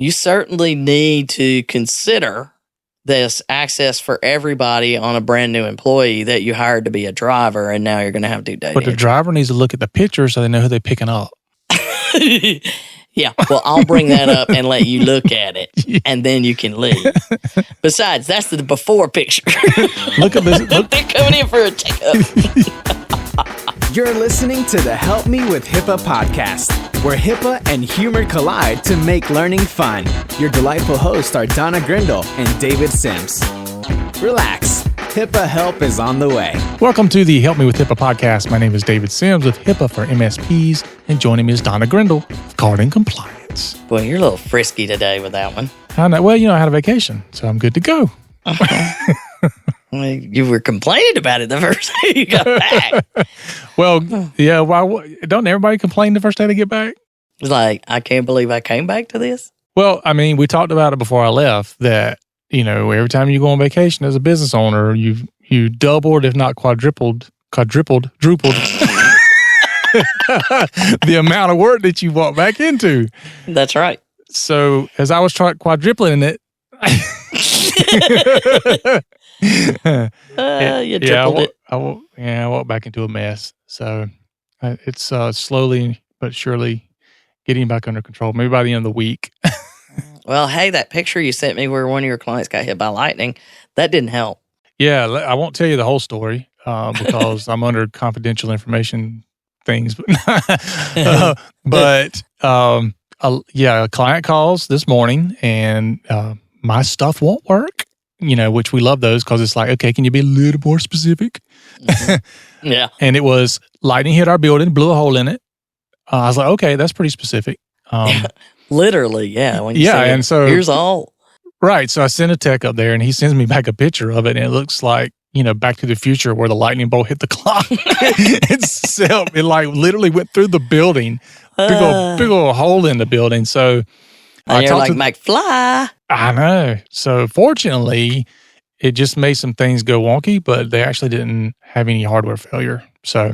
you certainly need to consider this access for everybody on a brand new employee that you hired to be a driver, and now you're going to have to do data. But the driver needs to look at the picture so they know who they're picking up. Yeah, well, I'll bring that up and let you look at it, and then you can leave. Besides, that's the before picture. Look at this. Look. They're coming in for a checkup. You're listening to the Help Me with HIPAA podcast, where HIPAA and humor collide to make learning fun. Your delightful hosts are Donna Grindle and David Sims. Relax. HIPAA help is on the way. Welcome to the Help Me with HIPAA podcast. My name is David Sims with HIPAA for MSPs, and joining me is Donna Grindle of Card and Compliance. Boy, you're a little frisky today with that one. I know. Well, I had a vacation, so I'm good to go. Well, you were complaining about it the first day you got back. Well, yeah. Why don't everybody complain the first day they get back? It's like, I can't believe I came back to this. Well, I mean, we talked about it before I left that, every time you go on vacation as a business owner, you doubled, if not quadrupled the amount of work that you walked back into. That's right. So as I was quadrupling it, you tripled it. I walked back into a mess. So it's slowly but surely getting back under control. Maybe by the end of the week. Well, hey, that picture you sent me where one of your clients got hit by lightning, that didn't help. Yeah, I won't tell you the whole story because I'm under confidential information things. A client calls this morning and my stuff won't work, which we love those because it's like, okay, can you be a little more specific? Mm-hmm. Yeah. And it was lightning hit our building, blew a hole in it. I was like, okay, that's pretty specific. Literally, yeah. When you say and so here's all. Right. So I sent a tech up there and he sends me back a picture of it and it looks like, Back to the Future where the lightning bolt hit the clock itself. It literally went through the building. Big old hole in the building. So I talked to McFly. I know. So fortunately, it just made some things go wonky, but they actually didn't have any hardware failure. So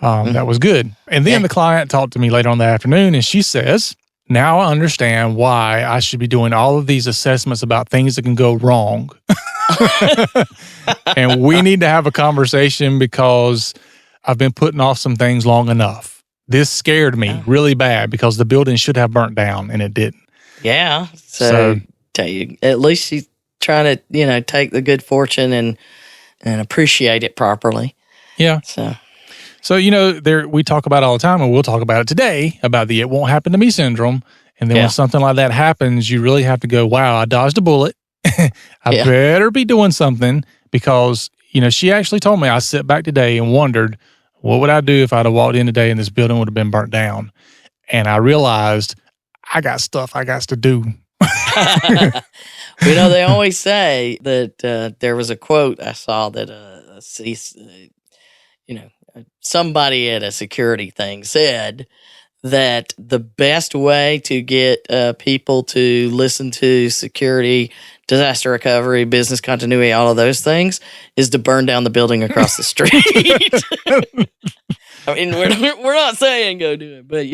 that was good. And then the client talked to me later on the afternoon and she says, now I understand why I should be doing all of these assessments about things that can go wrong. And we need to have a conversation because I've been putting off some things long enough. This scared me really bad because the building should have burnt down and it didn't. Yeah. So tell you, at least she's trying to, take the good fortune and appreciate it properly. Yeah. So, we talk about it all the time, and we'll talk about it today, about the it won't happen to me syndrome. And then when something like that happens, you really have to go, wow, I dodged a bullet. I better be doing something because, she actually told me, I sit back today and wondered, what would I do if I'd have walked in today and this building would have been burnt down? And I realized I got stuff I got to do. They always say that there was a quote I saw that somebody at a security thing said that the best way to get people to listen to security, disaster recovery, business continuity, all of those things is to burn down the building across the street. I mean, we're not saying go do it, but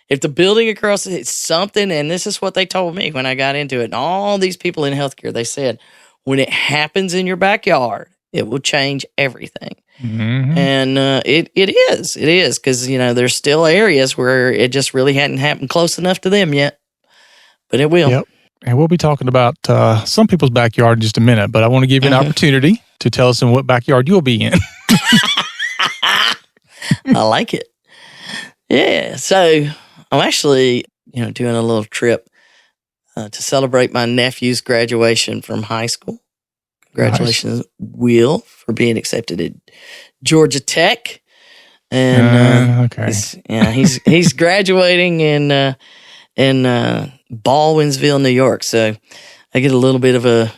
if the building across it's something, and this is what they told me when I got into it, and all these people in healthcare, they said, when it happens in your backyard, it will change everything. Mm-hmm. And it is because, there's still areas where it just really hadn't happened close enough to them yet, but it will. Yep. And we'll be talking about some people's backyard in just a minute, but I want to give you an opportunity to tell us in what backyard you'll be in. I like it. Yeah. So I'm actually, doing a little trip to celebrate my nephew's graduation from high school. Congratulations, nice. Will, for being accepted at Georgia Tech, and he's graduating in Baldwinsville, New York. So I get a little bit of a,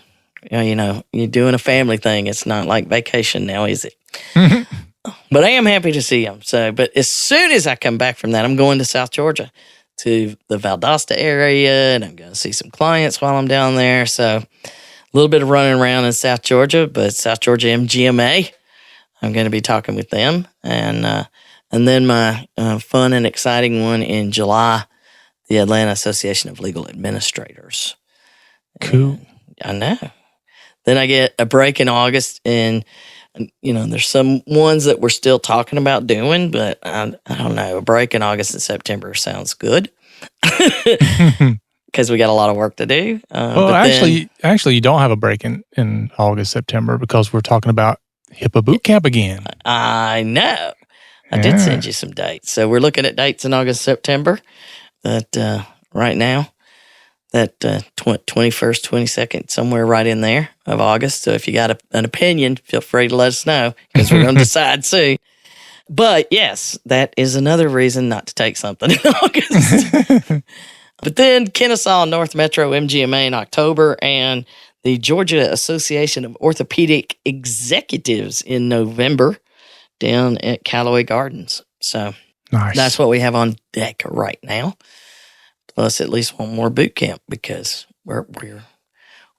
you're doing a family thing. It's not like vacation now, is it? But I am happy to see him. So, but as soon as I come back from that, I'm going to South Georgia, to the Valdosta area, and I'm going to see some clients while I'm down there. So a little bit of running around in South Georgia, but South Georgia MGMA, I'm going to be talking with them. And then my fun and exciting one in July the Atlanta Association of Legal Administrators. Cool. And I know. Then I get a break in August, and there's some ones that we're still talking about doing, but I don't know. A break in August and September sounds good because we got a lot of work to do. Well, actually, you don't have a break in August, September because we're talking about HIPAA boot camp again. I know. I did send you some dates. So we're looking at dates in August, September. But right now, that 21st, 22nd, somewhere right in there of August. So if you got an opinion, feel free to let us know because we're going to decide soon. But yes, that is another reason not to take something in August. But then Kennesaw North Metro MGMA in October and the Georgia Association of Orthopedic Executives in November down at Callaway Gardens. So nice. That's what we have on deck right now. Plus at least one more boot camp because we're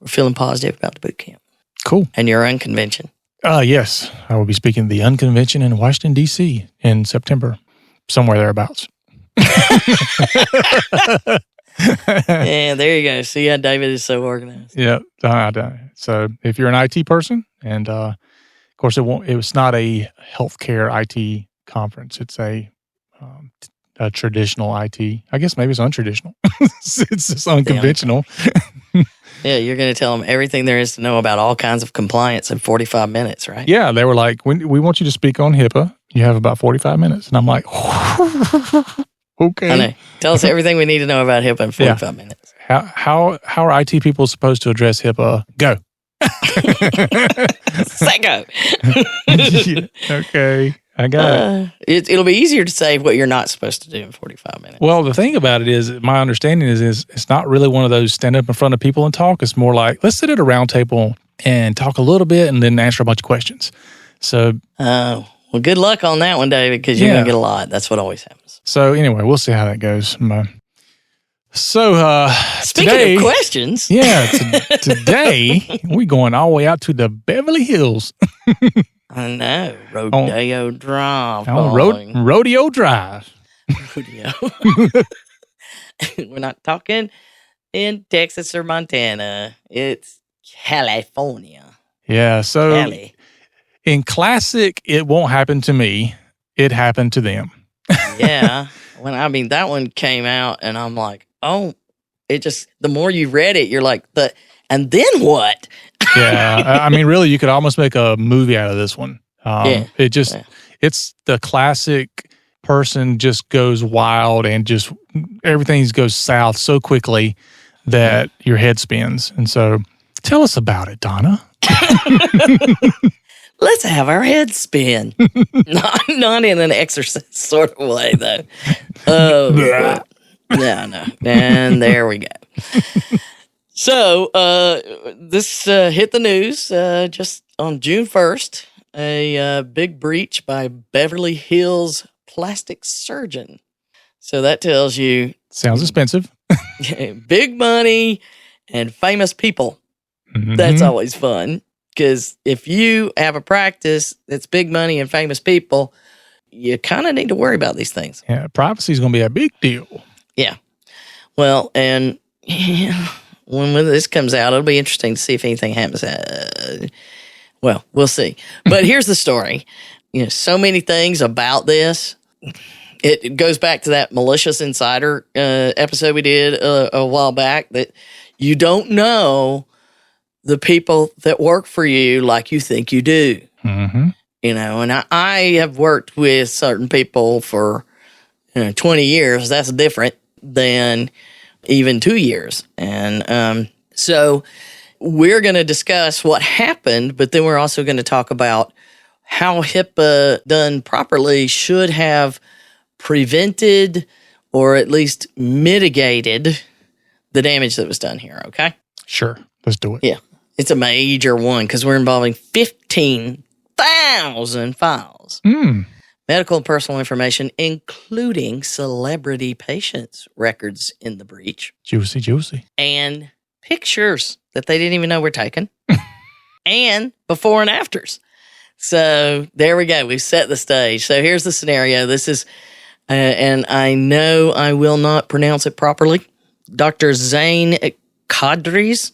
feeling positive about the boot camp. Cool. And your unconvention. Yes. I will be speaking at the unconvention in Washington, D.C. in September, somewhere thereabouts. Yeah, there you go. See how David is so organized. Yeah. So if you're an IT person, and of course it was not a healthcare IT conference. It's a traditional IT. I guess maybe it's untraditional. It's just unconventional. Yeah, you're going to tell them everything there is to know about all kinds of compliance in 45 minutes, right? Yeah, they were like, we want you to speak on HIPAA. You have about 45 minutes. And I'm like, okay. I know. Tell us everything we need to know about HIPAA in 45 minutes. How are IT people supposed to address HIPAA? Go. Say go. Yeah, okay. I got it. It'll be easier to say what you're not supposed to do in 45 minutes. Well, the thing about it is, my understanding is it's not really one of those stand up in front of people and talk. It's more like, let's sit at a round table and talk a little bit and then answer a bunch of questions. So, well, good luck on that one, David, because you're going to get a lot. That's what always happens. So anyway, we'll see how that goes. So speaking today, of questions. Yeah, today we're going all the way out to the Beverly Hills. I know. Rodeo Drive. Rodeo Drive. Rodeo. We're not talking in Texas or Montana. It's California. Yeah, so in classic, it won't happen to me. It happened to them. Yeah. That one came out and I'm like, oh, the more you read it, you're like, and then what? Yeah. Really, you could almost make a movie out of this one. It's the classic person just goes wild and just everything goes south so quickly that your head spins. And so tell us about it, Donna. Let's have our heads spin. Not in an exorcist sort of way, though. Oh, yeah, no. And there we go. So, this hit the news just on June 1st. A big breach by Beverly Hills plastic surgeon. So that tells you... Sounds expensive. Big money and famous people. Mm-hmm. That's always fun. Because if you have a practice that's big money and famous people, you kind of need to worry about these things. Yeah, privacy is going to be a big deal. Yeah. Well, and when this comes out, it'll be interesting to see if anything happens. Well, we'll see. But here's the story. So many things about this. It goes back to that malicious insider episode we did a while back that you don't know the people that work for you like you think you do. Mm-hmm. And I have worked with certain people for 20 years. That's different than even 2 years. And so we're going to discuss what happened, but then we're also going to talk about how HIPAA done properly should have prevented or at least mitigated the damage that was done here, okay? Sure. Let's do it. Yeah. It's a major one because we're involving 15,000 files. Medical and personal information, including celebrity patients' records in the breach. Juicy. And pictures that they didn't even know were taken. And before and afters. So there we go. We've set the stage. So here's the scenario. This is and I know I will not pronounce it properly. Dr. Zane Kadri's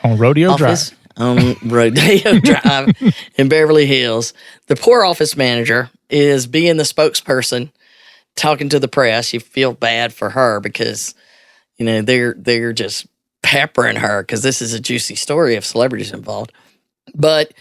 on Rodeo office, Drive. On Rodeo Drive in Beverly Hills. The poor office manager is being the spokesperson, talking to the press. You feel bad for her because, they're just peppering her because this is a juicy story of celebrities involved. But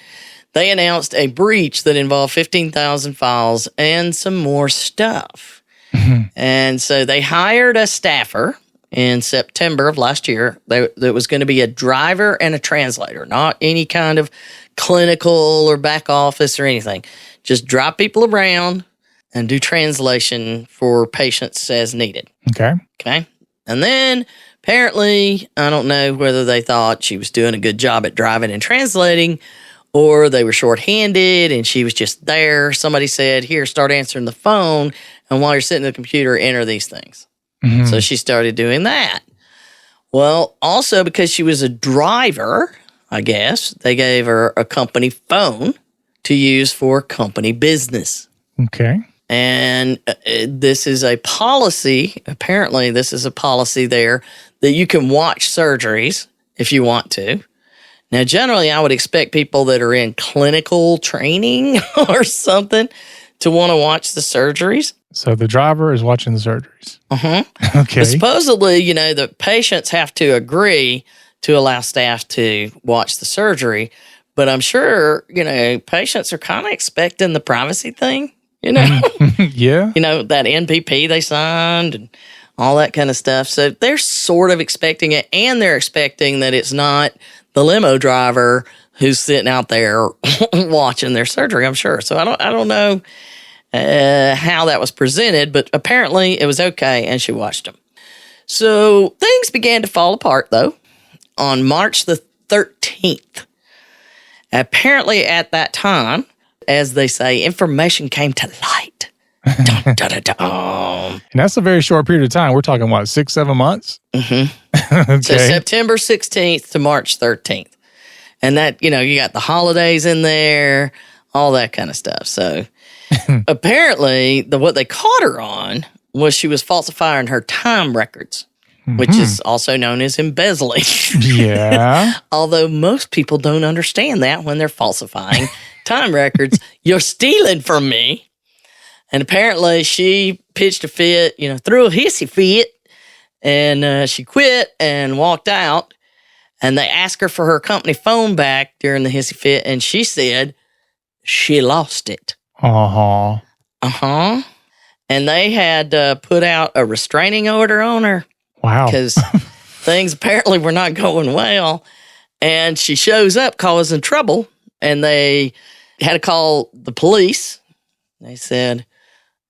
they announced a breach that involved 15,000 files and some more stuff. Mm-hmm. And so they hired a staffer in September of last year. That was going to be a driver and a translator, not any kind of clinical or back office or anything. Just drive people around and do translation for patients as needed. Okay. And then apparently, I don't know whether they thought she was doing a good job at driving and translating, or they were shorthanded and she was just there. Somebody said, here, start answering the phone. And while you're sitting at the computer, enter these things. Mm-hmm. So she started doing that. Well, also because she was a driver, I guess, they gave her a company phone to use for company business. Okay. And this is a policy. Apparently, this is a policy there that you can watch surgeries if you want to. Now, generally, I would expect people that are in clinical training or something to want to watch the surgeries. So the driver is watching the surgeries. Uh-huh. Okay. But supposedly, the patients have to agree to allow staff to watch the surgery. But I'm sure, patients are kind of expecting the privacy thing, Yeah. That NPP they signed and all that kind of stuff. So they're sort of expecting it, and they're expecting that it's not the limo driver who's sitting out there watching their surgery, I'm sure. So I don't know how that was presented, but apparently it was okay, and she watched them. So things began to fall apart, though, on March the 13th. Apparently at that time, as they say, information came to light. Dun, dun, dun, dun. And that's a very short period of time. We're talking, 6-7 months? Mm-hmm. Okay. So September 16th to March 13th. And that, you got the holidays in there, all that kind of stuff. So apparently what they caught her on was she was falsifying her time records, which is also known as embezzling. Yeah. Although most people don't understand that when they're falsifying time records. You're stealing from me. And apparently she pitched a fit, threw a hissy fit, and she quit and walked out. And they asked her for her company phone back during the hissy fit, and she said she lost it. Uh-huh. Uh-huh. And they had put out a restraining order on her. Wow. Because things apparently were not going well. And she shows up causing trouble, and they had to call the police. They said,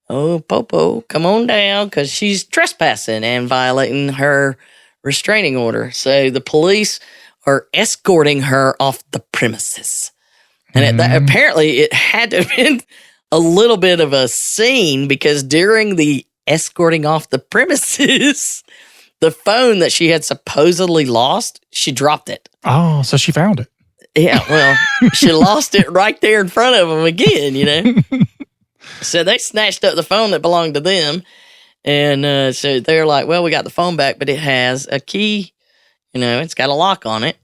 oh, Popo, come on down, because she's trespassing and violating her restraining order. So the police are escorting her off the premises. And apparently it had to have been a little bit of a scene, because during the escorting off the premises, the phone that she had supposedly lost, she dropped it. Oh, so she found it. Yeah, well, she lost it right there in front of them again, So they snatched up the phone that belonged to them. And so they're like, well, we got the phone back, but it has a key. It's got a lock on it.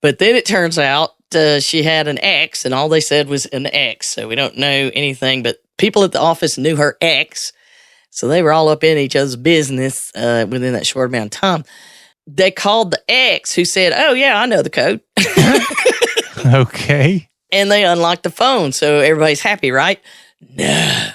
But then it turns out she had an ex, and all they said was an ex. So we don't know anything, but people at the office knew her ex. So they were all up in each other's business within that short amount of time. They called the ex, who said, oh, yeah, I know the code. Okay. And they unlocked the phone. So everybody's happy, right? No.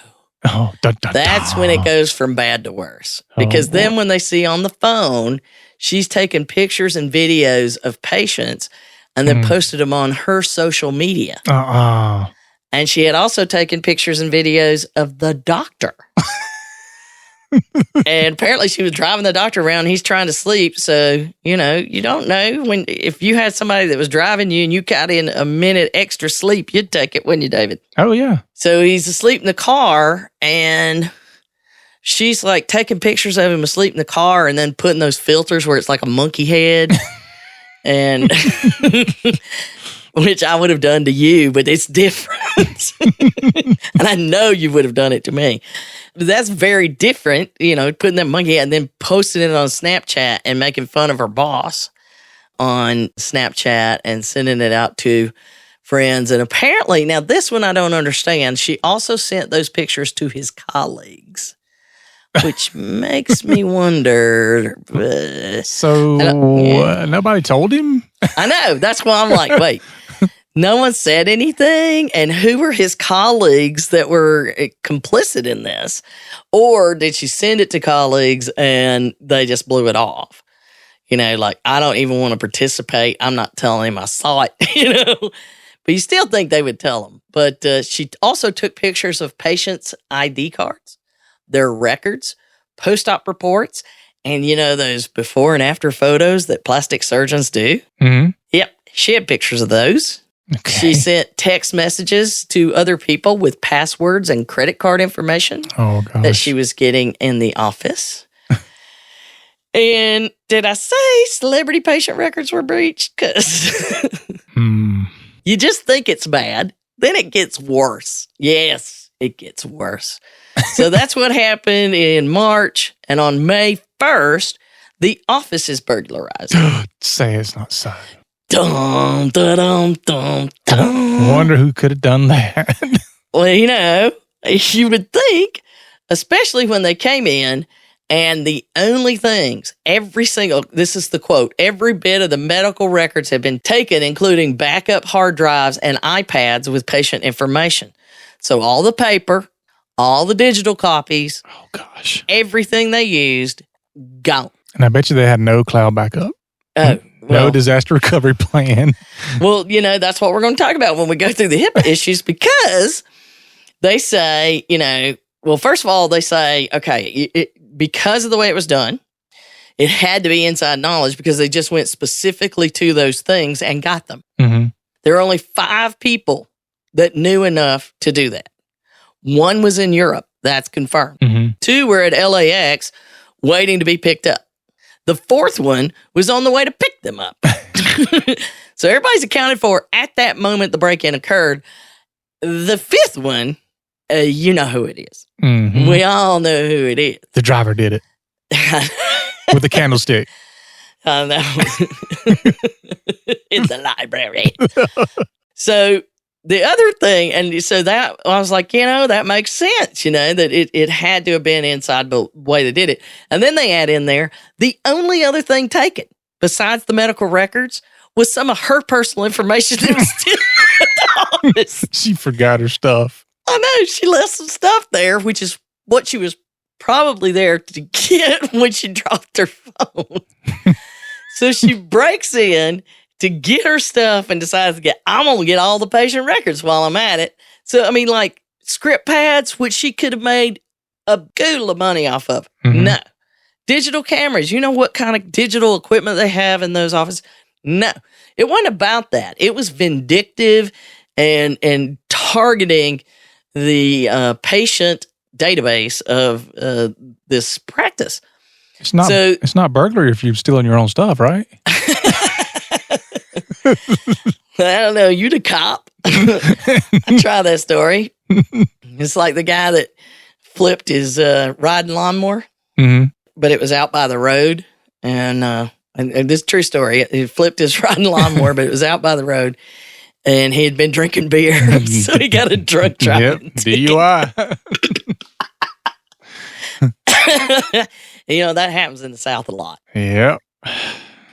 Oh, That's when it goes from bad to worse. Because then when they see on the phone, she's taking pictures and videos of patients and then posted them on her social media. And she had also taken pictures and videos of the doctor. And apparently she was driving the doctor around. He's trying to sleep. So, you don't know if you had somebody that was driving you and you got in a minute extra sleep, you'd take it, wouldn't you, David? Oh, yeah. So he's asleep in the car, and she's like taking pictures of him asleep in the car and then putting those filters where it's like a monkey head. And which I would have done to you, but it's different. And I know you would have done it to me. But that's very different, putting that monkey and then posting it on Snapchat and making fun of her boss on Snapchat and sending it out to friends. And apparently, now this one I don't understand, she also sent those pictures to his colleagues, which makes me wonder. So nobody told him? I know. That's why I'm like, wait. No one said anything? And who were his colleagues that were complicit in this? Or did she send it to colleagues and they just blew it off? Like, I don't even want to participate. I'm not telling him I saw it, But you still think they would tell him. But she also took pictures of patients' ID cards, their records, post-op reports, and those before and after photos that plastic surgeons do? Mm-hmm. Yep. She had pictures of those. Okay. She sent text messages to other people with passwords and credit card information that she was getting in the office. And did I say celebrity patient records were breached? Because you just think it's bad. Then it gets worse. Yes, it gets worse. So that's what happened in March. And on May 1st, the office is burglarized. Say it's not so. Dum, da-dum, dum, dum. I wonder who could have done that. Well, you would think, especially when they came in, and the only things, this is the quote, every bit of the medical records have been taken, including backup hard drives and iPads with patient information. So all the paper, all the digital copies, everything they used, gone. And I bet you they had no cloud backup. No disaster recovery plan. Well, that's what we're going to talk about when we go through the HIPAA issues, because they say, first of all, they say, okay, because of the way it was done, it had to be inside knowledge because they just went specifically to those things and got them. Mm-hmm. There are only 5 people that knew enough to do that. 1 was in Europe. That's confirmed. Mm-hmm. 2 were at LAX waiting to be picked up. The 4th one was on the way to pick them up. So everybody's accounted for at that moment the break-in occurred. The 5th one, you know who it is. Mm-hmm. We all know who it is. The driver did it. With a candlestick. I know. In the library. So the other thing, and so that, I was like, that makes sense, that it had to have been inside the way they did it. And then they add in there, the only other thing taken, besides the medical records, was some of her personal information that was still at the office. She forgot her stuff. I know. She left some stuff there, which is what she was probably there to get when she dropped her phone. So she breaks in to get her stuff and decides I'm going to get all the patient records while I'm at it. So, like script pads, which she could have made a goodle of money off of. Mm-hmm. No. Digital cameras. You know what kind of digital equipment they have in those offices? No. It wasn't about that. It was vindictive and targeting the patient database of this practice. It's not burglary if you're stealing your own stuff, right? I don't know. You the cop. I try that story. It's like the guy that flipped his riding lawnmower, but it was out by the road. And this is a true story. He flipped his riding lawnmower, but it was out by the road. And he had been drinking beer, so he got a drunk driving. DUI. That happens in the South a lot. Yep.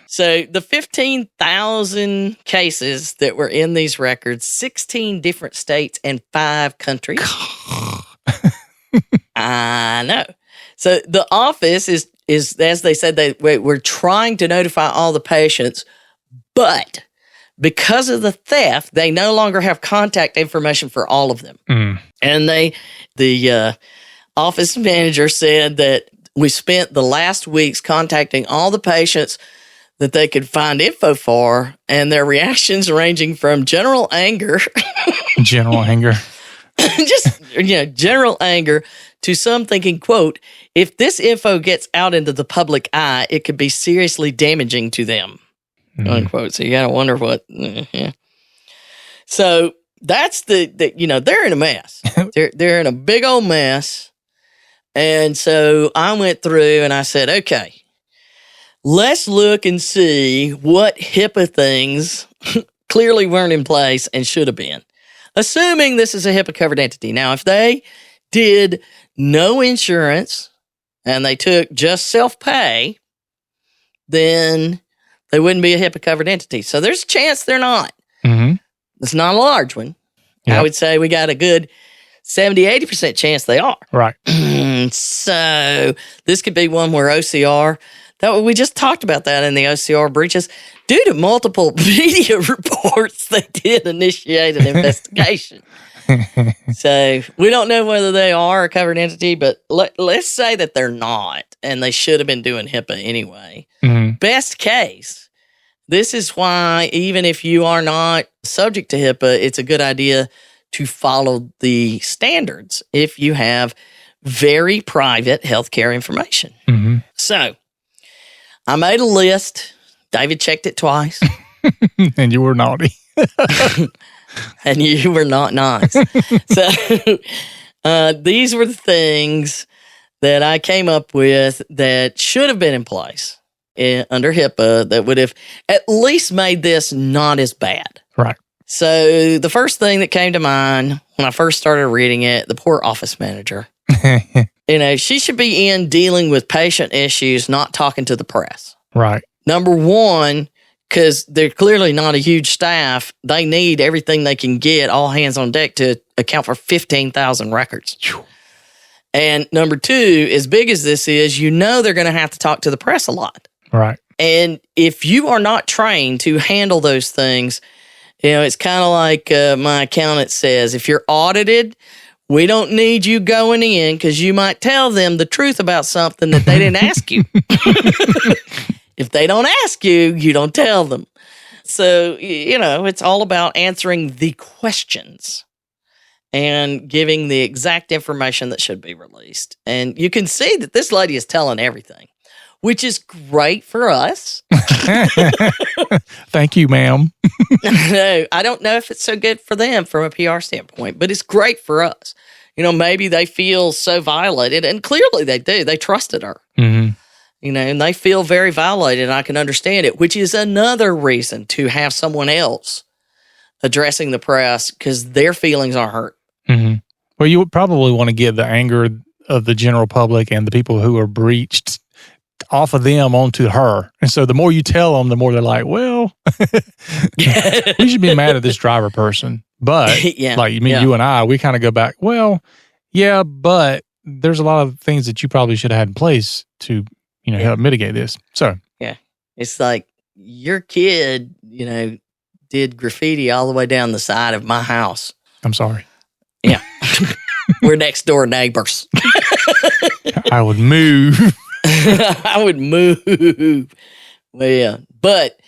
So the 15,000 cases that were in these records, 16 different states and 5 countries. I know. So the office is as they said, we're trying to notify all the patients, but because of the theft, they no longer have contact information for all of them. And the office manager said that we spent the last weeks contacting all the patients that they could find info for, and their reactions ranging from general anger. General anger. Just, general anger to some thinking, quote, if this info gets out into the public eye, it could be seriously damaging to them, unquote. So you got to wonder what. So that's they're in a mess. they're in a big old mess. And so I went through and I said, okay, let's look and see what HIPAA things clearly weren't in place and should have been. Assuming this is a HIPAA covered entity. Now, if they did no insurance and they took just self-pay, then they wouldn't be a HIPAA covered entity. So there's a chance they're not. Mm-hmm. It's not a large one. Yep. I would say we got a good 70-80% chance they are. Right. So this could be one where OCR, we just talked about that in the OCR breaches. Due to multiple media reports, they did initiate an investigation. So we don't know whether they are a covered entity, but let's say that they're not, and they should have been doing HIPAA anyway. Mm-hmm. Best case, this is why even if you are not subject to HIPAA, it's a good idea to follow the standards if you have very private healthcare information. Mm-hmm. So I made a list. David checked it twice. And you were naughty. And you were not nice. So these were the things that I came up with that should have been in place under HIPAA that would have at least made this not as bad. Right. So the first thing that came to mind when I first started reading it, the poor office manager. She should be in dealing with patient issues, not talking to the press. Right. Number one, because they're clearly not a huge staff, they need everything they can get, all hands on deck, to account for 15,000 records. And number two, as big as this is, they're going to have to talk to the press a lot. Right. And if you are not trained to handle those things, it's kind of like my accountant says, if you're audited, we don't need you going in because you might tell them the truth about something that they didn't ask you. If they don't ask you, you don't tell them. So, it's all about answering the questions and giving the exact information that should be released. And you can see that this lady is telling everything, which is great for us. Thank you, ma'am. No, I don't know if it's so good for them from a PR standpoint, but it's great for us. Maybe they feel so violated, and clearly they do. They trusted her. Mm-hmm. And they feel very violated, and I can understand it, which is another reason to have someone else addressing the press because their feelings are hurt. Mm-hmm. Well, you would probably want to get the anger of the general public and the people who are breached off of them onto her. And so the more you tell them, the more they're like, well, we should be mad at this driver person. But you and I, we kind of go back, well, yeah, but there's a lot of things that you probably should have had in place to help mitigate this. So, yeah, it's like your kid, did graffiti all the way down the side of my house. I'm sorry. Yeah. We're next door neighbors. I would move. I would move. Well, yeah. But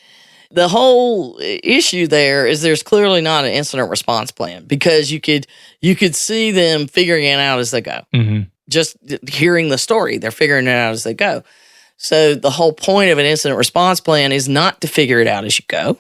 the whole issue there is there's clearly not an incident response plan because you could see them figuring it out as they go. Mm-hmm. Just hearing the story, they're figuring it out as they go. So the whole point of an incident response plan is not to figure it out as you go.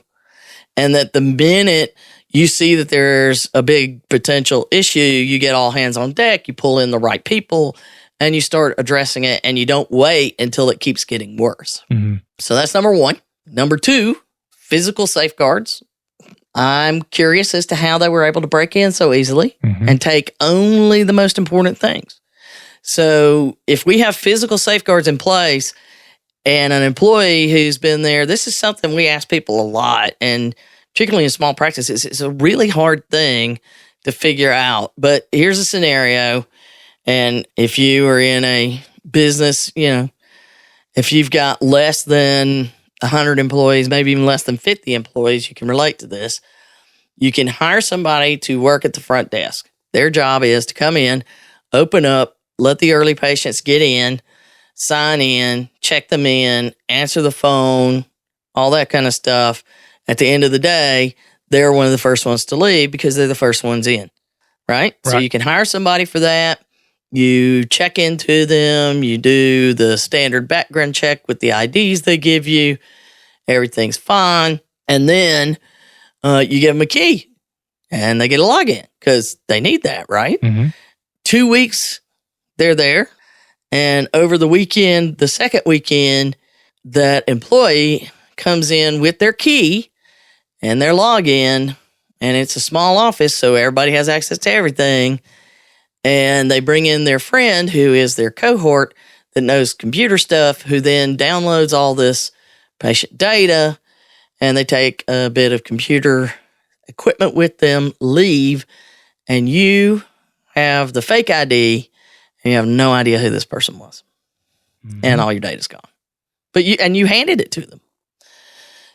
And that the minute you see that there's a big potential issue, you get all hands on deck, you pull in the right people, and you start addressing it, and you don't wait until it keeps getting worse. Mm-hmm. So that's number one. Number two, physical safeguards. I'm curious as to how they were able to break in so easily and take only the most important things. So if we have physical safeguards in place and an employee who's been there, this is something we ask people a lot, and particularly in small practices, it's a really hard thing to figure out. But here's a scenario, and if you are in a business, if you've got less than 100 employees, maybe even less than 50 employees, you can relate to this. You can hire somebody to work at the front desk. Their job is to come in, open up, let the early patients get in, sign in, check them in, answer the phone, all that kind of stuff. At the end of the day, they're one of the first ones to leave because they're the first ones in, right? So you can hire somebody for that. You check into them. You do the standard background check with the IDs they give you. Everything's fine. And then you give them a key. and they get a login because they need that, right? Mm-hmm. 2 weeks, they're there. And over the weekend, the second weekend, that employee comes in with their key and their login, and it's a small office, so everybody has access to everything. And they bring in their friend who is their cohort that knows computer stuff, who then downloads all this patient data, and they take a bit of computer equipment with them, leave, and you have the fake ID, and you have no idea who this person was. Mm-hmm. And all your data's gone. But you handed it to them.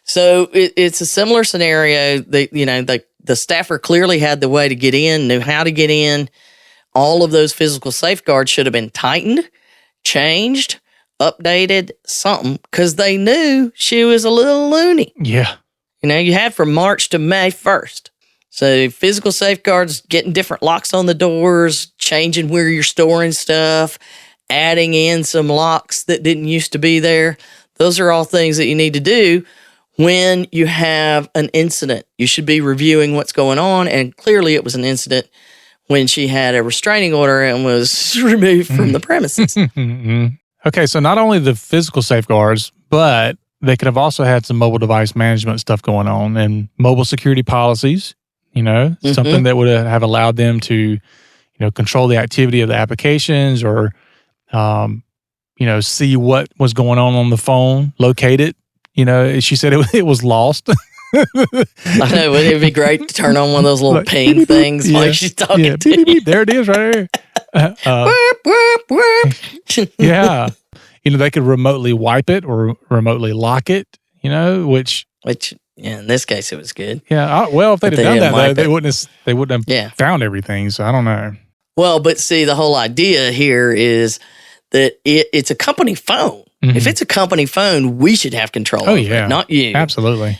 So it's a similar scenario. The staffer clearly had the way to get in, knew how to get in. All of those physical safeguards should have been tightened, changed, updated, something, because they knew she was a little loony. Yeah. You had from March to May 1st. So physical safeguards, getting different locks on the doors, changing where you're storing stuff, adding in some locks that didn't used to be there. Those are all things that you need to do when you have an incident. You should be reviewing what's going on, and clearly it was an incident when she had a restraining order and was removed from the premises. Okay, so not only the physical safeguards, but they could have also had some mobile device management stuff going on and mobile security policies, something that would have allowed them to, control the activity of the applications or, see what was going on the phone, locate it. She said it was lost. I know, wouldn't it be great to turn on one of those little ping beep, things while she's talking to you? There it is right here. Whoop, whoop. Yeah. They could remotely wipe it or remotely lock it, which in this case, it was good. Yeah. Well, if they'd have done that, they wouldn't have found everything. So I don't know. Well, but see, the whole idea here is that it's a company phone. Mm-hmm. If it's a company phone, we should have control over it, not you. Absolutely.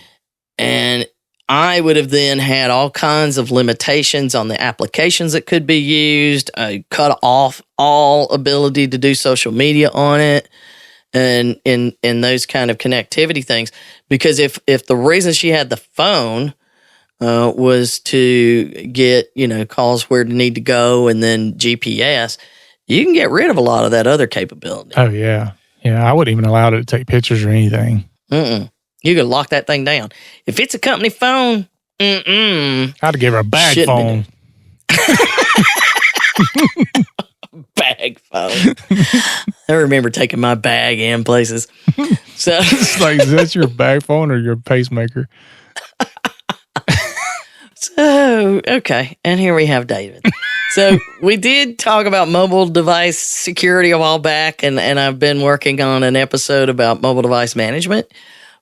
And I would have then had all kinds of limitations on the applications that could be used, cut off all ability to do social media on it, and in those kind of connectivity things. Because if the reason she had the phone was to get calls where to need to go and then GPS, you can get rid of a lot of that other capability. Oh yeah, I wouldn't even allow it to take pictures or anything. You could lock that thing down. If it's a company phone, I'd give her a bag phone. Bag phone. I remember taking my bag in places. So it's like, is that your bag phone or your pacemaker? So, okay. And here we have David. So we did talk about mobile device security a while back, and I've been working on an episode about mobile device management.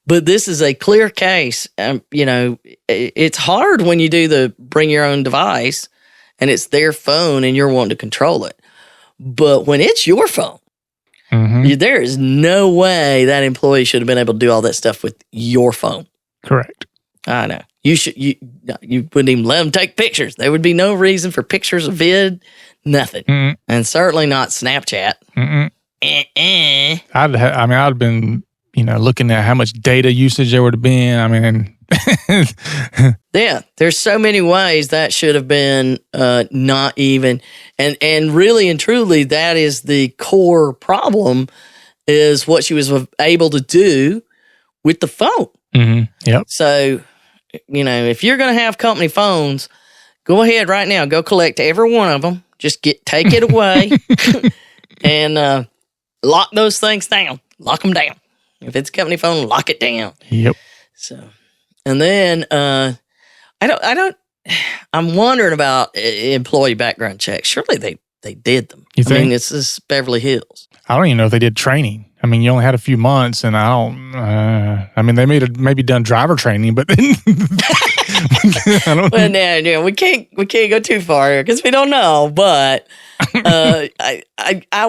But this is a clear case. It's hard when you do the bring your own device and it's their phone and you're wanting to control it. But when it's your phone, there is no way that employee should have been able to do all that stuff with your phone. Correct. I know. You wouldn't even let them take pictures. There would be no reason for pictures of vid, nothing. Mm-mm. And certainly not Snapchat. I'd have been looking at how much data usage there would have been. I mean, yeah, there's so many ways that should have been not even, and really and truly, that is the core problem, is what she was able to do with the phone. Mm-hmm. Yep. So, if you're going to have company phones, go ahead right now, go collect every one of them. Just take it away and lock those things down. Lock them down. If it's a company phone, lock it down. Yep. So, and then I'm wondering about employee background checks. Surely they did them. You think? I mean, this is Beverly Hills. I don't even know if they did training. I mean, you only had a few months, and they maybe done driver training, but then I don't. Well, no, we can't go too far here because we don't know. But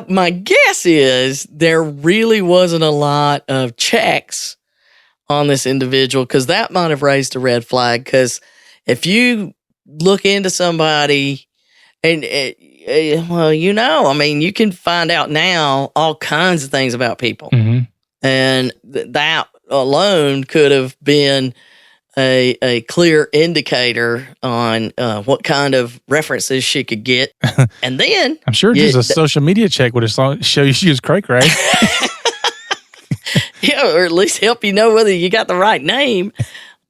my guess is there really wasn't a lot of checks on this individual, because that might have raised a red flag. Because if you look into somebody, and you can find out now all kinds of things about people. Mm-hmm. And that alone could have been a clear indicator on what kind of references she could get. And then I'm sure just a social media check would have show you she was cray-cray. Yeah, or at least help you know whether you got the right name.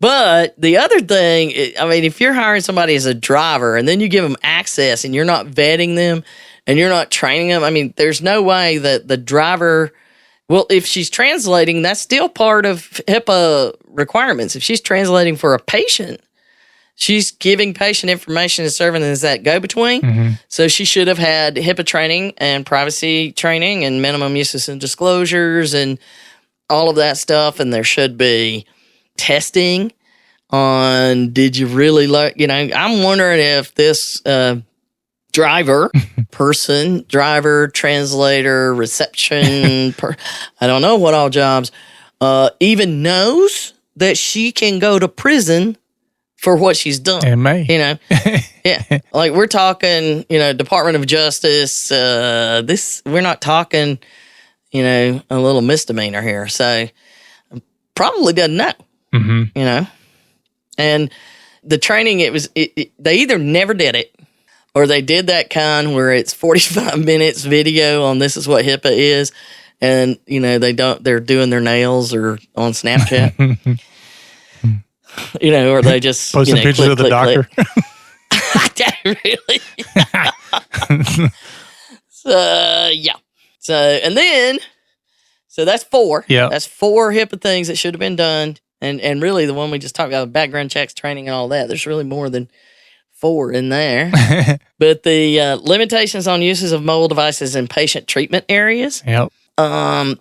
But the other thing, I mean, if you're hiring somebody as a driver and then you give them access and you're not vetting them and you're not training them, I mean, there's no way that the driver, well, if she's translating, that's still part of HIPAA requirements. If she's translating for a patient, she's giving patient information and serving as that go-between. Mm-hmm. So she should have had HIPAA training and privacy training and minimum uses and disclosures and all of that stuff. And there should be testing on, did you really learn? You know, I'm wondering if this driver, translator, reception, I don't know what all jobs, even knows that she can go to prison for what she's done. It may. You know, yeah. Like we're talking, you know, Department of Justice, we're not talking, you know, a little misdemeanor here. So probably doesn't know, you know, and the training, they either never did it or they did that kind where it's 45 minutes video on this is what HIPAA is. And, you know, they're doing their nails or on Snapchat, you know, or they just posting pictures of the doctor. Really? So, yeah. So, and then, so that's 4. Yeah. That's 4 HIPAA things that should have been done. And really the one we just talked about, background checks, training, and all that, there's really more than 4 in there. But the limitations on uses of mobile devices in patient treatment areas. Yep.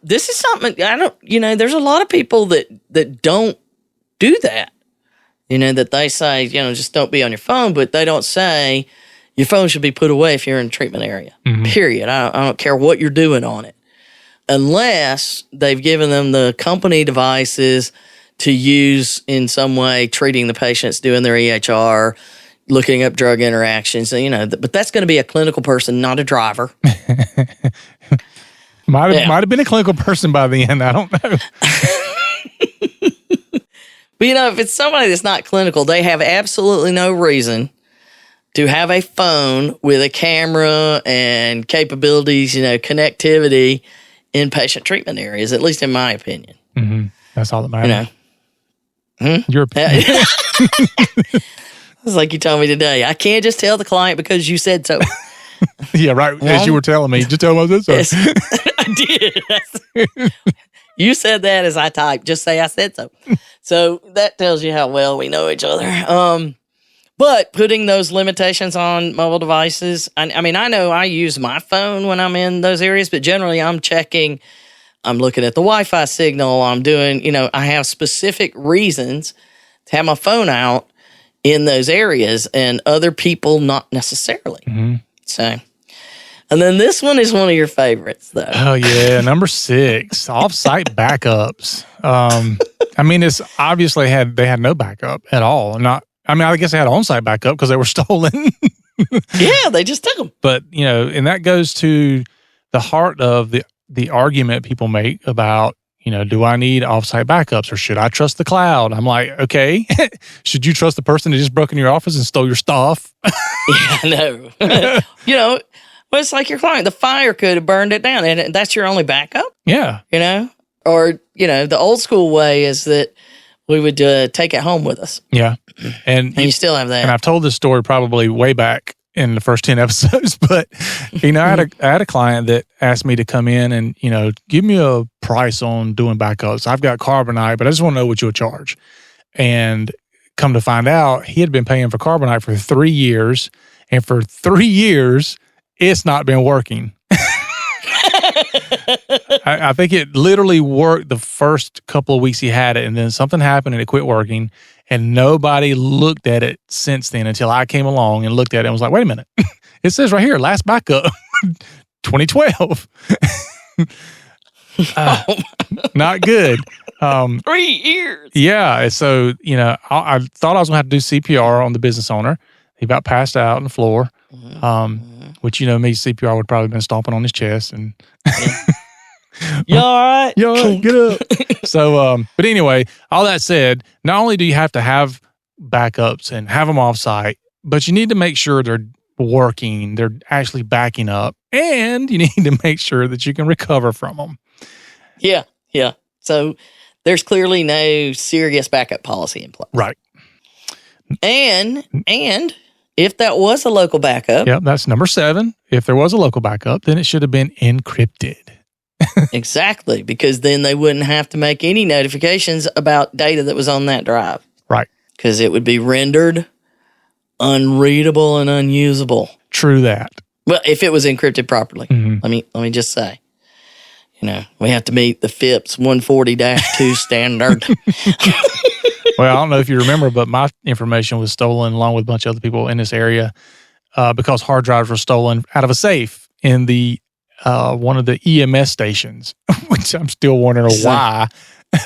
This is something, there's a lot of people that don't do that. You know, that they say, you know, just don't be on your phone, but they don't say your phone should be put away if you're in a treatment area, period. I don't care what you're doing on it. Unless they've given them the company devices to use in some way, treating the patients, doing their EHR, looking up drug interactions, you know, but that's going to be a clinical person, not a driver. Might have been a clinical person by the end. I don't know. But, you know, if it's somebody that's not clinical, they have absolutely no reason to have a phone with a camera and capabilities, you know, connectivity in patient treatment areas, at least in my opinion. Mm-hmm. That's all that matters. You know. Your opinion. It's like you told me today. I can't just tell the client because you said so. Yeah, right. As you were telling me, just tell them I said so. Yes, I did. You said that as I typed. Just say I said so. So that tells you how well we know each other. But putting those limitations on mobile devices, I mean, I know I use my phone when I'm in those areas, but generally I'm looking at the Wi-Fi signal. I'm doing, you know, I have specific reasons to have my phone out in those areas and other people not necessarily. Mm-hmm. So, and then this one is one of your favorites, though. Oh, yeah. Number 6, off-site backups. I mean, it's obviously they had no backup at all. I guess they had on-site backup because they were stolen. Yeah, they just took them. But, you know, and that goes to the heart of the argument people make about, you know, do I need off-site backups or should I trust the cloud? I'm like, okay, should you trust the person that just broke into your office and stole your stuff? Yeah, I know. You know, well, it's like your client. The fire could have burned it down, and that's your only backup? Yeah. You know? Or, you know, the old school way is that we would take it home with us. Yeah. And you still have that. And I've told this story probably way back in the first 10 episodes, but, you know, I had a client that asked me to come in and, you know, give me a price on doing backups. I've got Carbonite, but I just want to know what you'll charge. And come to find out, he had been paying for Carbonite for 3 years, and for 3 years, it's not been working. I think it literally worked the first couple of weeks he had it, and then something happened and it quit working, and nobody looked at it since then until I came along and looked at it and was like, wait a minute. It says right here, last backup, 2012. Not good. 3 years. Yeah. So, you know, I thought I was going to have to do CPR on the business owner. He about passed out on the floor. Which, you know, me, CPR would probably been stomping on his chest. And You all right? You all right? Get up. So, but anyway, all that said, not only do you have to have backups and have them off site, but you need to make sure they're working, they're actually backing up, and you need to make sure that you can recover from them. Yeah. So there's clearly no serious backup policy in place. Right. And if that was a local backup. Yep, that's number 7. If there was a local backup, then it should have been encrypted. Exactly, because then they wouldn't have to make any notifications about data that was on that drive. Right. Because it would be rendered unreadable and unusable. True that. Well, if it was encrypted properly. Mm-hmm. Let me just say, we have to meet the FIPS 140-2 standard. Well, I don't know if you remember, but my information was stolen along with a bunch of other people in this area because hard drives were stolen out of a safe in the one of the EMS stations, which I'm still wondering why.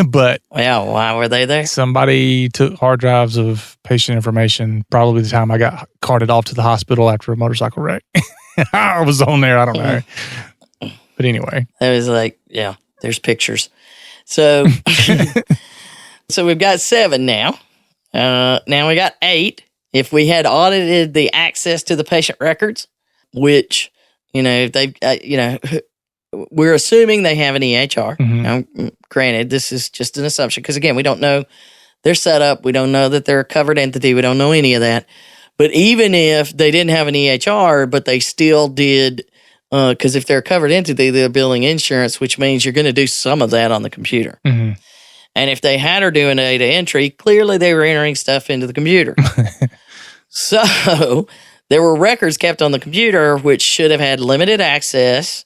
But why were they there? Somebody took hard drives of patient information probably the time I got carted off to the hospital after a motorcycle wreck. I was on there. I don't know. But anyway. It was like, there's pictures. So, so we've got 7 now. Now we got 8. If we had audited the access to the patient records, which, they, we're assuming they have an EHR. Mm-hmm. Now, granted, this is just an assumption because, again, we don't know their setup. We don't know that they're a covered entity. We don't know any of that. But even if they didn't have an EHR, but they still did, because if they're a covered entity, they're billing insurance, which means you're going to do some of that on the computer. Mm-hmm. And if they had her doing data entry, clearly they were entering stuff into the computer. So there were records kept on the computer which should have had limited access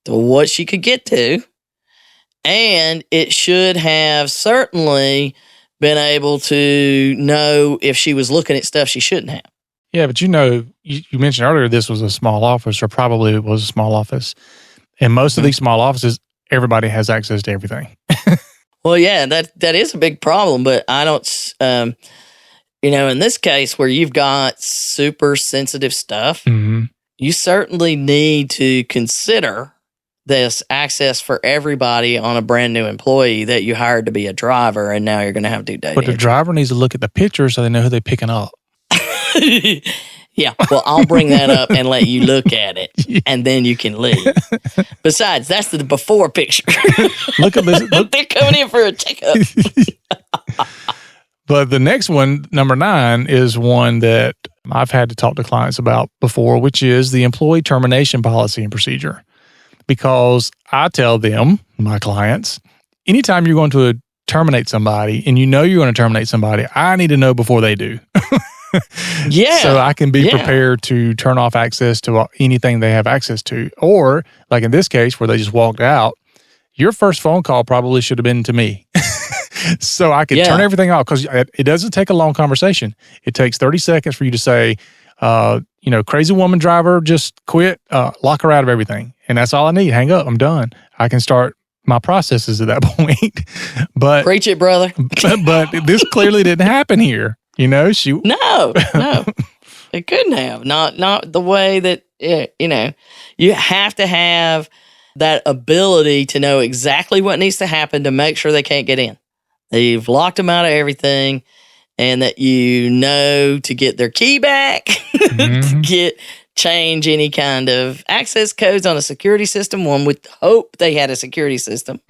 to what she could get to. And it should have certainly been able to know if she was looking at stuff she shouldn't have. Yeah, but you mentioned earlier this was a small office, or probably it was a small office. And most of these small offices, everybody has access to everything. Well, yeah, that is a big problem, but I don't, in this case where you've got super sensitive stuff, mm-hmm. you certainly need to consider this access for everybody on a brand new employee that you hired to be a driver, and now you're going to have to do data. But the driver needs to look at the picture so they know who they're picking up. Yeah, well, I'll bring that up and let you look at it, and then you can leave. Besides, that's the before picture. Look at this. They're coming in for a checkup. But the next one, number 9, is one that I've had to talk to clients about before, which is the employee termination policy and procedure. Because I tell them, my clients, anytime you're going to terminate somebody and you know you're going to terminate somebody, I need to know before they do. Yeah. So I can be prepared to turn off access to anything they have access to. Or, like in this case where they just walked out, your first phone call probably should have been to me. So I could turn everything off, because it doesn't take a long conversation. It takes 30 seconds for you to say, crazy woman driver, just quit, lock her out of everything. And that's all I need. Hang up. I'm done. I can start my processes at that point. But preach it, brother. but this clearly didn't happen here. No, it couldn't have. Not the way that, you have to have that ability to know exactly what needs to happen to make sure they can't get in. They've locked them out of everything, and that to get their key back, mm-hmm. to change any kind of access codes on a security system. One would hope they had a security system.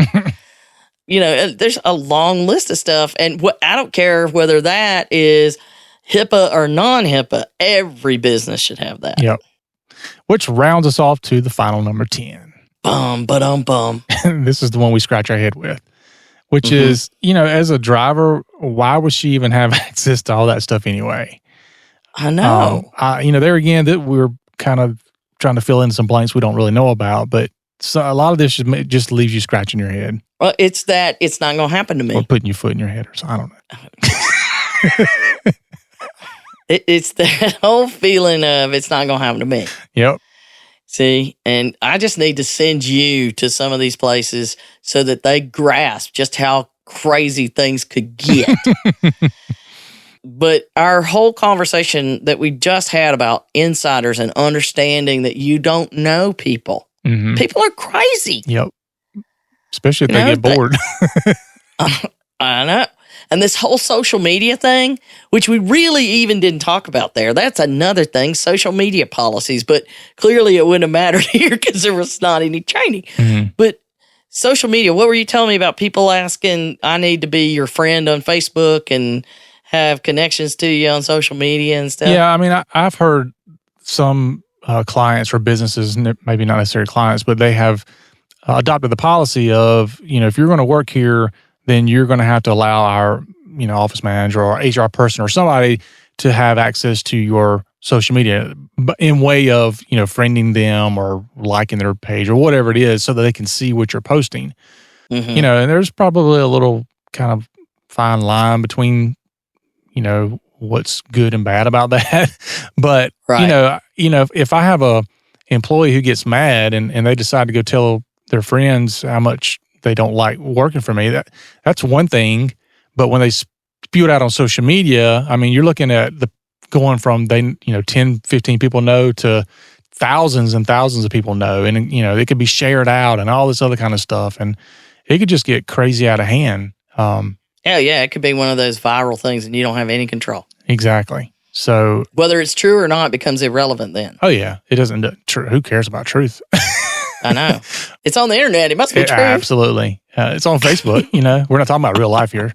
There's a long list of stuff, and I don't care whether that is HIPAA or non-HIPAA. Every business should have that. Yep. Which rounds us off to the final number 10. Bum. This is the one we scratch our head with, which is, as a driver, why would she even have access to all that stuff anyway? I know. There again, that we're kind of trying to fill in some blanks we don't really know about, but so a lot of this just leaves you scratching your head. Well, it's not going to happen to me. Or putting your foot in your head or something. I don't know. It's that whole feeling of it's not going to happen to me. Yep. See, and I just need to send you to some of these places so that they grasp just how crazy things could get. But our whole conversation that we just had about insiders and understanding that you don't know people. Mm-hmm. People are crazy. Yep. especially if they get bored. I know. And this whole social media thing, which we really even didn't talk about there, that's another thing, social media policies. But clearly it wouldn't have mattered here because there was not any training. Mm-hmm. But social media, what were you telling me about people asking, I need to be your friend on Facebook and have connections to you on social media and stuff? Yeah, I mean, I've heard some clients or businesses, maybe not necessarily clients, but they have adopted the policy of, if you're going to work here, then you're going to have to allow our, office manager or HR person or somebody to have access to your social media in way of, friending them or liking their page or whatever it is so that they can see what you're posting. Mm-hmm. And there's probably a little kind of fine line between, what's good and bad about that. But, right. If I have a employee who gets mad and they decide to go tell their friends how much they don't like working for me, that's one thing. But when they spew it out on social media, I mean, you're looking at going from 10, 15 people know to thousands and thousands of people know. And, it could be shared out and all this other kind of stuff. And it could just get crazy out of hand. Hell yeah, it could be one of those viral things and you don't have any control. Exactly. So whether it's true or not becomes irrelevant then. Oh yeah, it doesn't. Who cares about truth? I know. It's on the internet. It must be true. Absolutely. It's on Facebook. We're not talking about real life here.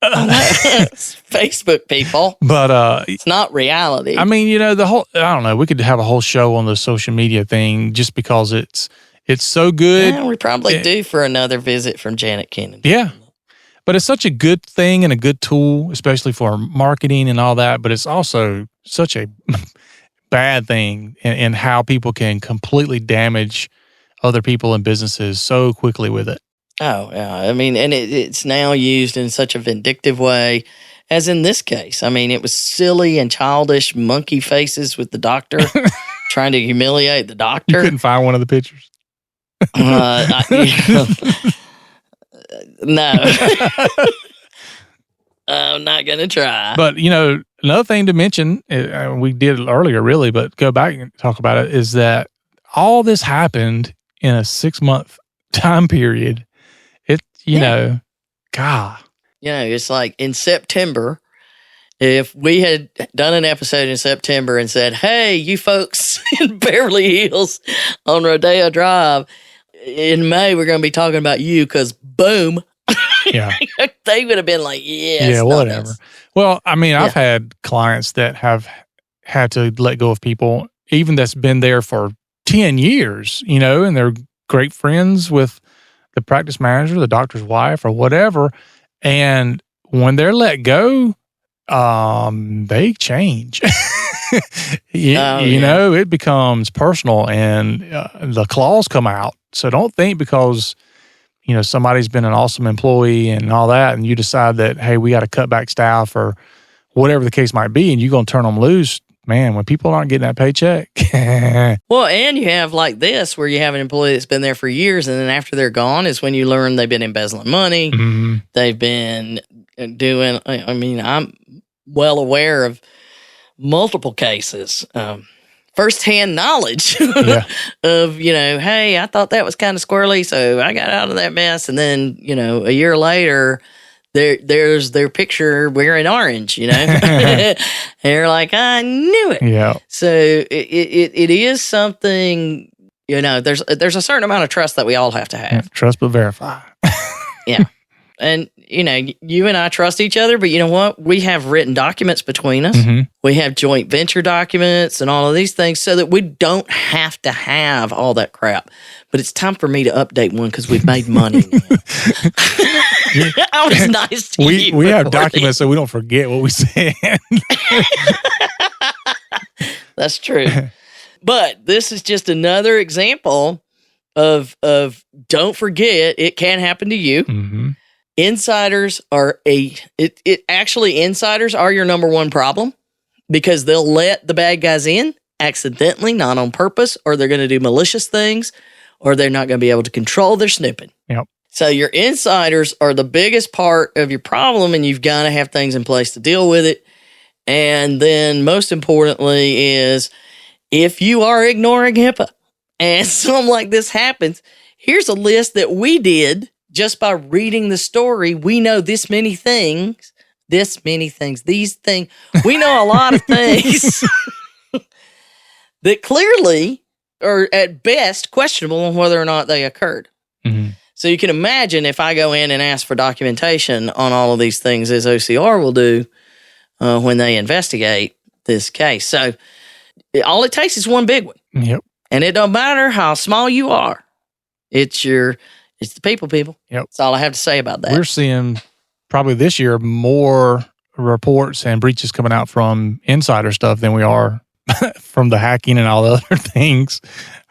It's Facebook, people. But it's not reality. I mean, I don't know. We could have a whole show on the social media thing just because it's so good. Yeah, we probably do for another visit from Janet Kennedy. Yeah. But it's such a good thing and a good tool, especially for marketing and all that. But it's also such a bad thing in how people can completely damage other people and businesses so quickly with it. Oh, yeah. I mean, and it's now used in such a vindictive way, as in this case. I mean, it was silly and childish monkey faces with the doctor trying to humiliate the doctor. You couldn't find one of the pictures? No. I'm not going to try. But, another thing to mention, we did it earlier really, but go back and talk about it, is that all this happened in a 6-month time period. God. It's like in September, if we had done an episode in September and said, hey, you folks in Beverly Hills on Rodeo Drive, in May, we're going to be talking about you because boom. Yeah. They would have been like, yeah, whatever. Well, I mean, I've had clients that have had to let go of people, even that's been there for 10 years, and they're great friends with the practice manager, the doctor's wife, or whatever. And when they're let go, they change. It becomes personal and the claws come out. So don't think because, somebody's been an awesome employee and all that, and you decide that, hey, we got to cut back staff or whatever the case might be, and you're going to turn them loose. Man, when people aren't getting that paycheck. Well, and you have like this, where you have an employee that's been there for years, and then after they're gone is when you learn they've been embezzling money. Mm-hmm. They've been doing, I'm well aware of multiple cases, firsthand knowledge of, hey, I thought that was kind of squirrely, so I got out of that mess. And then, a year later, there's their picture wearing orange, and you're like, I knew it. Yeah. So it is something, there's a certain amount of trust that we all have to have. Yeah, trust but verify. Yeah. And, you and I trust each other, but you know what? We have written documents between us. Mm-hmm. We have joint venture documents and all of these things so that we don't have to have all that crap. But it's time for me to update one because we've made money now. I was nice to you. We have documents so we don't forget what we said. That's true. But this is just another example of don't forget, it can happen to you. Mm-hmm. Insiders are insiders are your number one problem because they'll let the bad guys in accidentally, not on purpose, or they're going to do malicious things, or they're not going to be able to control their snooping. Yep. So your insiders are the biggest part of your problem, and you've got to have things in place to deal with it. And then most importantly is if you are ignoring HIPAA and something like this happens, here's a list that we did just by reading the story. We know these things. We know a lot of things that clearly are at best questionable on whether or not they occurred. Mm-hmm. So you can imagine if I go in and ask for documentation on all of these things, as OCR will do when they investigate this case. So all it takes is one big one. Yep. And it don't matter how small you are. It's the people. Yep. That's all I have to say about that. We're seeing probably this year more reports and breaches coming out from insider stuff than we are from the hacking and all the other things.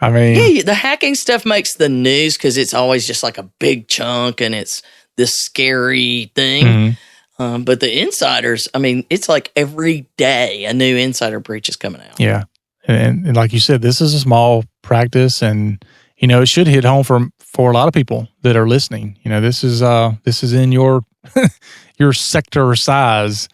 I mean, yeah, the hacking stuff makes the news because it's always just like a big chunk and it's this scary thing. Mm-hmm. But the insiders, I mean, it's like every day a new insider breach is coming out. Yeah. And like you said, this is a small practice, and it should hit home for a lot of people that are listening. This is in your your sector size.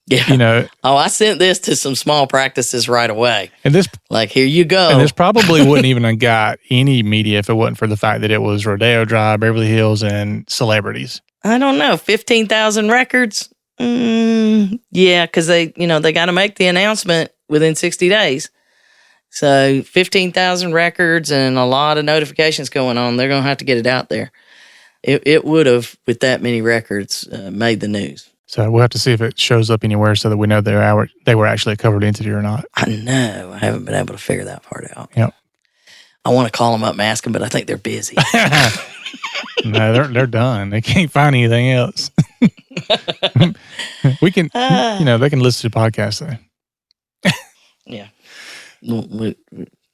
Yeah. I sent this to some small practices right away. And this, like, here you go. And this probably wouldn't even have got any media if it wasn't for the fact that it was Rodeo Drive, Beverly Hills, and celebrities. I don't know, 15,000 records. Yeah, because they got to make the announcement within 60 days. So 15,000 records and a lot of notifications going on. They're going to have to get it out there. It would have, with that many records, made the news. So we'll have to see if it shows up anywhere so that we know they were actually a covered entity or not. I know. I haven't been able to figure that part out. Yep. I want to call them up and ask them, but I think they're busy. No, they're done. They can't find anything else. We can, they can listen to the podcast though. Yeah.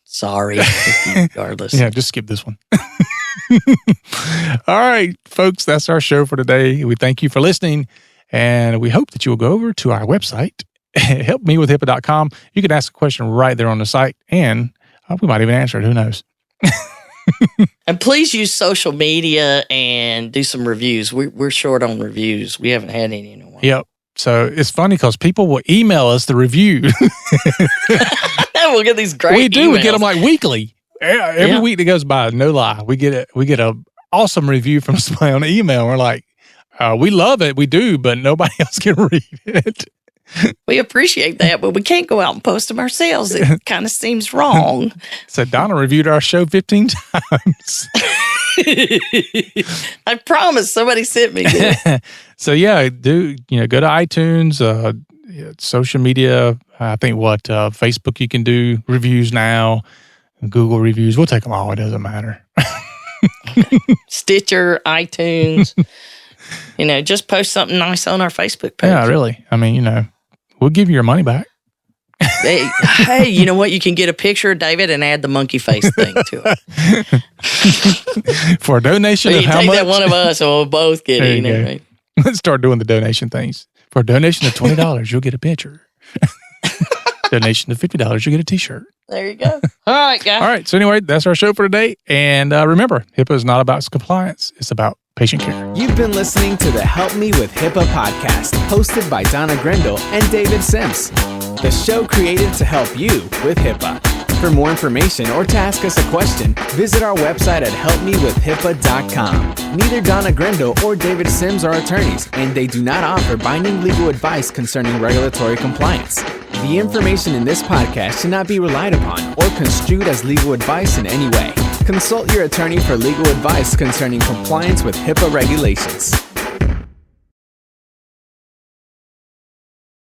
Sorry, regardless. Yeah, just skip this one. All right, folks, that's our show for today. We thank you for listening, and we hope that you will go over to our website, helpmewithhipaa.com. You can ask a question right there on the site, and we might even answer it. Who knows? And please use social media and do some reviews. We're short on reviews. We haven't had any in a while. Yep. So it's funny because people will email us the review. We'll get these great We do. emails. We get them like weekly. Every week that goes by, no lie, we get a awesome review from somebody on the email. We're like, we love it. We do, but nobody else can read it. We appreciate that, but we can't go out and post them ourselves. It kind of seems wrong. So Donna reviewed our show 15 times. I promise somebody sent me this. So yeah, go to iTunes, social media. I think Facebook you can do reviews now, Google reviews. We'll take them all. It doesn't matter. Stitcher, iTunes. Just post something nice on our Facebook page. Yeah, really. I mean, we'll give you your money back. Hey, you know what? You can get a picture of David and add the monkey face thing to it. For a donation of how much? You take that one of us and we'll both get it. Right? Let's start doing the donation things. For a donation of $20, you'll get a picture. Donation of $50, you'll get a t-shirt. There you go. All right, guys. All right. So anyway, that's our show for today. And remember, HIPAA is not about compliance. It's about patient care. You've been listening to the Help Me with HIPAA podcast, hosted by Donna Grindle and David Sims. The show created to help you with HIPAA. For more information or to ask us a question, visit our website at helpmewithhipaa.com. Neither Donna Grindle or David Sims are attorneys, and they do not offer binding legal advice concerning regulatory compliance. The information in this podcast should not be relied upon or construed as legal advice in any way. Consult your attorney for legal advice concerning compliance with HIPAA regulations.